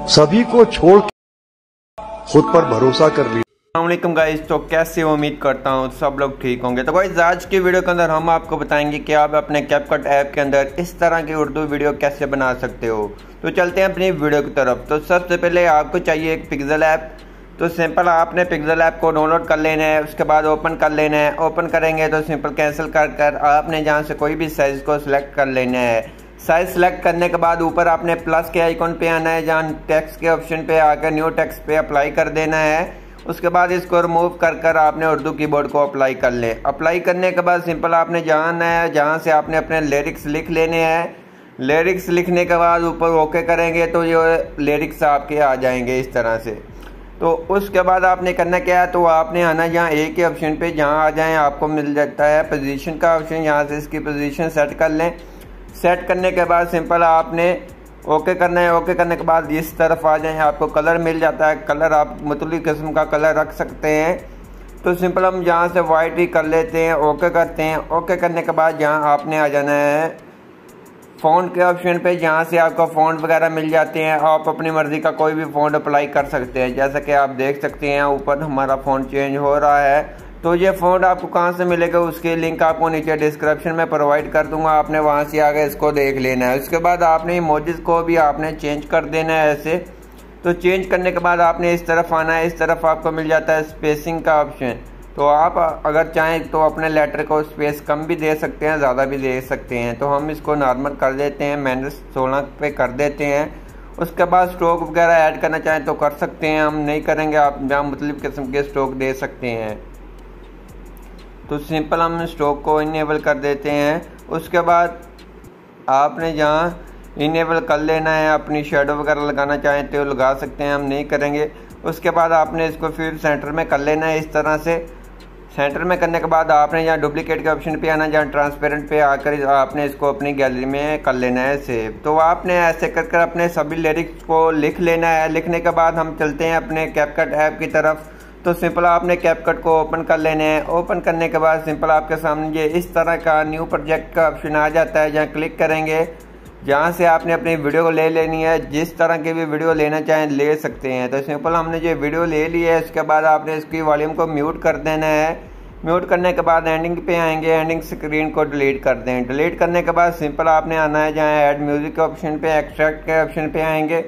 सभी को छोड़ खुद पर भरोसा कर लीजिए। अस्सलामुअलैकुम गाइस, तो कैसे उम्मीद करता हूँ सब लोग ठीक होंगे। तो गाइस आज की वीडियो के अंदर हम आपको बताएंगे कि आप अपने कैपकट ऐप के अंदर इस तरह की उर्दू वीडियो कैसे बना सकते हो। तो चलते हैं अपनी वीडियो की तरफ। तो सबसे पहले आपको चाहिए एक पिक्सल ऐप। तो सिंपल आपने पिक्सल ऐप को डाउनलोड कर लेना है, उसके बाद ओपन कर लेना है। ओपन करेंगे तो सिंपल कैंसिल कर आपने जहाँ से कोई भी साइज़ को सिलेक्ट कर लेना है। साइज सेलेक्ट करने के बाद ऊपर आपने प्लस के आइकॉन पे आना है, जहाँ टेक्स्ट के ऑप्शन पे आकर न्यू टेक्स्ट पे अप्लाई कर देना है। उसके बाद इसको रिमूव कर आपने उर्दू कीबोर्ड को अप्लाई कर ले। अप्लाई करने के बाद सिंपल आपने जाना है, जहाँ से आपने अपने लिरिक्स लिख लेने हैं। लिरिक्स लिखने के बाद ऊपर ओके करेंगे तो ये लिरिक्स आपके आ जाएंगे इस तरह से। तो उसके बाद आपने करना क्या है, तो आपने आना जहाँ ए के ऑप्शन पे, जहाँ आ जाए आपको मिल जाता है पोजीशन का ऑप्शन, यहाँ से इसकी पोजीशन सेट कर लें। सेट करने के बाद सिंपल आपने ओके करना है। ओके करने के बाद इस तरफ आ जाए, आपको कलर मिल जाता है। कलर आप मुख्तलिफ किस्म का कलर रख सकते हैं। तो सिंपल हम यहाँ से वाइट ही कर लेते हैं, ओके करते हैं। ओके करने के बाद यहाँ आपने आ जाना है फ़ॉन्ट के ऑप्शन पे, जहाँ से आपको फ़ॉन्ट वगैरह मिल जाते हैं। आप अपनी मर्ज़ी का कोई भी फ़ॉन्ट अप्लाई कर सकते हैं। जैसा कि आप देख सकते हैं ऊपर हमारा फ़ॉन्ट चेंज हो रहा है। तो ये फ़ॉन्ट आपको कहाँ से मिलेगा, उसकी लिंक आपको नीचे डिस्क्रिप्शन में प्रोवाइड कर दूंगा। आपने वहाँ से आगे इसको देख लेना है। उसके बाद आपने इमोजीज़ को भी आपने चेंज कर देना है ऐसे। तो चेंज करने के बाद आपने इस तरफ आना है। इस तरफ आपको मिल जाता है स्पेसिंग का ऑप्शन। तो आप अगर चाहें तो अपने लेटर को स्पेस कम भी दे सकते हैं, ज़्यादा भी दे सकते हैं। तो हम इसको नॉर्मल कर देते हैं, -16 पे कर देते हैं। उसके बाद स्ट्रोक वगैरह ऐड करना चाहें तो कर सकते हैं, हम नहीं करेंगे। आप जहाँ मुख्तलिफ़ किस्म के स्ट्रोक दे सकते हैं। तो सिंपल हम स्ट्रोक को इनेबल कर देते हैं। उसके बाद आपने जहाँ इनेबल कर लेना है, अपनी शेडो वगैरह लगाना चाहें तो लगा सकते हैं, हम नहीं करेंगे। उसके बाद आपने इसको फिर सेंटर में कर लेना है इस तरह से। सेंटर में करने के बाद आपने यहाँ डुप्लीकेट के ऑप्शन पे आना, जहाँ ट्रांसपेरेंट पे आकर आपने इसको अपनी गैलरी में कर लेना है सेव। तो आपने ऐसे कर अपने सभी लिरिक्स को लिख लेना है। लिखने के बाद हम चलते हैं अपने कैपकट ऐप की तरफ। तो सिंपल आपने कैपकट को ओपन कर लेने हैं। ओपन करने के बाद सिंपल आपके सामने ये इस तरह का न्यू प्रोजेक्ट का ऑप्शन आ जाता है, जहाँ क्लिक करेंगे, जहाँ से आपने अपनी वीडियो को ले लेनी है। जिस तरह की भी वीडियो लेना चाहें ले सकते हैं। तो सिंपल हमने ये वीडियो ले ली है। उसके बाद आपने इसकी वॉल्यूम को म्यूट कर देना है। म्यूट करने के बाद एंडिंग पे आएंगे, एंडिंग स्क्रीन को डिलीट कर दें। डिलीट करने के बाद सिंपल आपने आना है जहाँ ऐड म्यूज़िक के ऑप्शन पे, एक्सट्रैक्ट के ऑप्शन पे आएंगे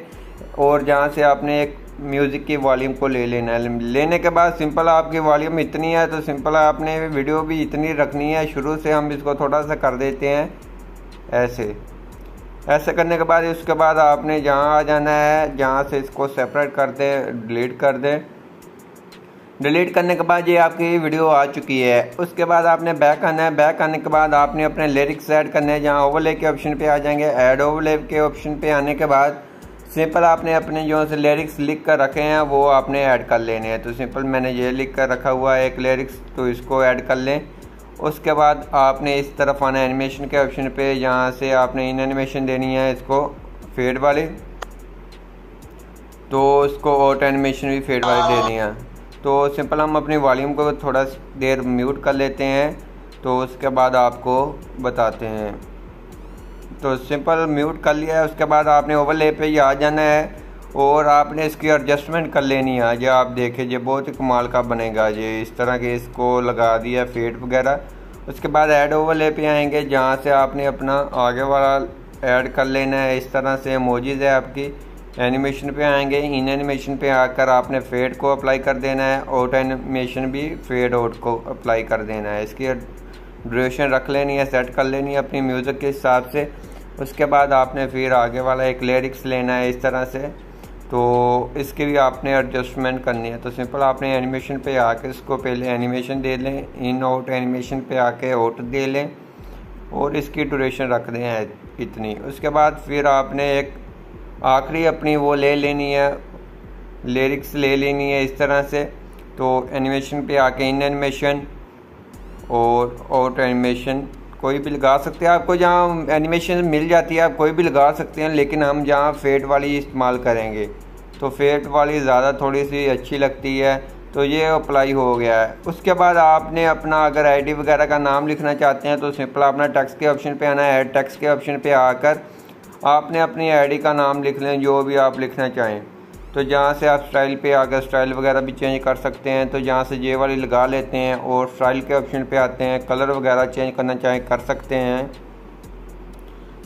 और जहाँ से आपने एक म्यूज़िक की वॉल्यूम को ले लेना है। लेने के बाद सिंपल आपकी वॉल्यूम इतनी है तो सिंपल आपने वीडियो भी इतनी रखनी है। शुरू से हम इसको थोड़ा सा कर देते हैं ऐसे करने के बाद उसके बाद आपने जहाँ आ जाना है, जहाँ से इसको सेपरेट कर दें, डिलीट कर दें। डिलीट करने के बाद ये आपकी वीडियो आ चुकी है। उसके बाद आपने बैक आना है। बैक आने के बाद आपने अपने लिरिक्स ऐड करने हैं, जहाँ ओवरले के ऑप्शन पे आ जाएंगे। ऐड ओवरले के ऑप्शन पे आने के बाद सिंपल आपने अपने जो से लिरिक्स लिख कर रखे हैं वो आपने ऐड कर लेने हैं। तो सिंपल मैंने ये लिख कर रखा हुआ है एक लिरिक्स, तो इसको ऐड कर लें। उसके बाद आपने इस तरफ आना है एनिमेशन के ऑप्शन पे, जहाँ से आपने इन एनिमेशन देनी है इसको फेड वाली। तो इसको ऑटो एनिमेशन भी फेड वाली देनी है। तो सिंपल हम अपनी वॉल्यूम को थोड़ा देर म्यूट कर लेते हैं। तो उसके बाद आपको बताते हैं। तो सिंपल म्यूट कर लिया है। उसके बाद आपने ओवरले पे ही आ जाना है और आपने इसकी एडजस्टमेंट कर लेनी है। जो आप देखें ये बहुत ही कमाल का बनेगा। ये इस तरह के इसको लगा दिया फेड वगैरह। उसके बाद ऐड ओवरले पे आएंगे, जहाँ से आपने अपना आगे वाला ऐड कर लेना है। इस तरह से इमोजीज है आपकी। एनिमेशन पे आएंगे, इन एनिमेशन पे आकर आपने फेड को अप्लाई कर देना है। ऑटो एनिमेशन भी फेड आउट को अप्लाई कर देना है। इसकी ड्यूरेशन रख लेनी है, सेट कर लेनी है अपनी म्यूज़िक के हिसाब से। उसके बाद आपने फिर आगे वाला एक लिरिक्स लेना है इस तरह से। तो इसकी भी आपने एडजस्टमेंट करनी है। तो सिंपल आपने एनिमेशन पे आके इसको पहले एनिमेशन दे लें, इन आउट एनिमेशन पे आके आउट दे लें और इसकी ड्यूरेशन रख दें इतनी। उसके बाद फिर आपने एक आखिरी अपनी वो ले लेनी है, लिरिक्स ले लेनी है इस तरह से। तो एनिमेशन पे आके इन एनिमेशन और आउट एनिमेशन कोई भी लगा सकते हैं। आपको जहाँ एनिमेशन मिल जाती है आप कोई भी लगा सकते हैं, लेकिन हम जहाँ फेड वाली इस्तेमाल करेंगे तो फेड वाली ज़्यादा थोड़ी सी अच्छी लगती है। तो ये अप्लाई हो गया है। उसके बाद आपने अपना अगर आईडी वगैरह का नाम लिखना चाहते हैं तो सिंपल अपना टेक्स्ट के ऑप्शन पे आना है। ऐड टेक्स्ट के ऑप्शन पे आकर आपने अपनी आईडी का नाम लिख लें, जो भी आप लिखना चाहें। तो जहाँ से आप स्टाइल पे आकर स्टाइल वगैरह भी चेंज कर सकते हैं। तो जहाँ से ये वाली लगा लेते हैं और स्टाइल के ऑप्शन पे आते हैं, कलर वगैरह चेंज करना चाहें कर सकते हैं।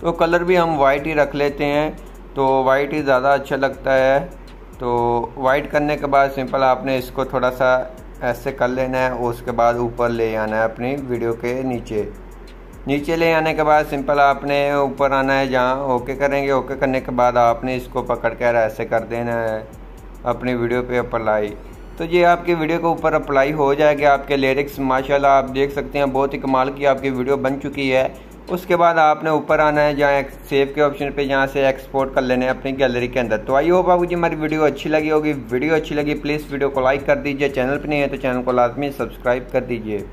तो कलर भी हम वाइट ही रख लेते हैं, तो वाइट ही ज़्यादा अच्छा लगता है। तो वाइट करने के बाद सिंपल आपने इसको थोड़ा सा ऐसे कर लेना है और उसके बाद ऊपर ले आना है अपनी वीडियो के नीचे ले आने के बाद सिंपल आपने ऊपर आना है, जहाँ ओके करेंगे। ओके करने के बाद आपने इसको पकड़ कर ऐसे कर देना है अपनी वीडियो पे अप्लाई। तो ये आपकी वीडियो के ऊपर अप्लाई हो जाएगा। आपके लिरिक्स माशाल्लाह आप देख सकते हैं, बहुत ही कमाल की आपकी वीडियो बन चुकी है। उसके बाद आपने ऊपर आना है, जहाँ सेव के ऑप्शन पे जहाँ से एक्सपोर्ट कर लेने हैं अपनी गैलरी के अंदर। तो आई होप आपको जी हमारी वीडियो अच्छी लगी होगी। वीडियो अच्छी लगी प्लीज़ वीडियो को लाइक कर दीजिए। चैनल पर नहीं है तो चैनल को लाजमी सब्सक्राइब कर दीजिए।